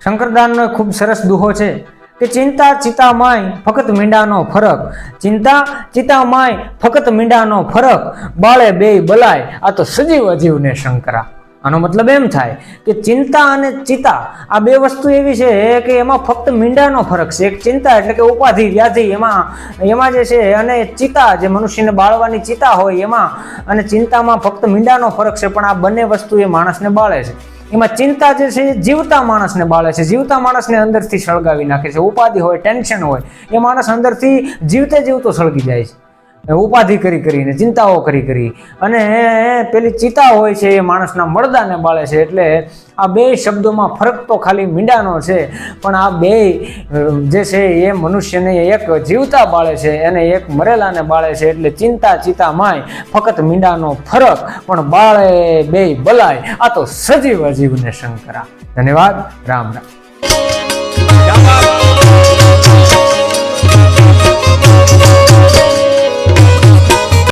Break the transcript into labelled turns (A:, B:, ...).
A: શંકરદાનનો ખૂબ સરસ દુહો છે કે ચિંતા ચિતામાય ફક્ત મીંડાનો ફરક, ચિંતા ચિતામાય ફક્ત મીંડાનો ફરક, બાળે બેય બલાય આ તો સજીવ અજીવને શંકરા। આનો મતલબ એમ થાય કે ચિંતા અને ચિતા આ બે વસ્તુ એવી છે કે એમાં ફક્ત મીંડાનો ફરક છે। એક ચિંતા એટલે કે ઉપાધિ વ્યાધિ એમાં જે છે, અને ચિતા જે મનુષ્યને બાળવાની ચિતા હોય એમાં, અને ચિંતામાં ફક્ત મીંડાનો ફરક છે। પણ આ બંને વસ્તુ એ માણસને બાળે છે। એમાં ચિંતા જે છે જીવતા માણસને બાળે છે, જીવતા માણસને અંદરથી સળગાવી નાખે છે। ઉપાધિ હોય, ટેન્શન હોય, એ માણસ અંદરથી જીવતે જીવતો સળગી જાય છે, ઉપાધિ કરીને, ચિંતાઓ કરી। અને પેલી ચિતા હોય છે એ માણસના મળદાને બાળે છે। એટલે આ બે શબ્દોમાં ફરક તો ખાલી મીંડાનો છે, પણ આ બે જે છે એ મનુષ્યને એક જીવતા બાળે છે અને એક મરેલાને બાળે છે। એટલે ચિંતા ચિતામાય ફક્ત મીંડાનો ફરક, પણ બાળે બેય બલાય આ તો સજીવ અજીવને શંકરા। ધન્યવાદ। રામ રામ।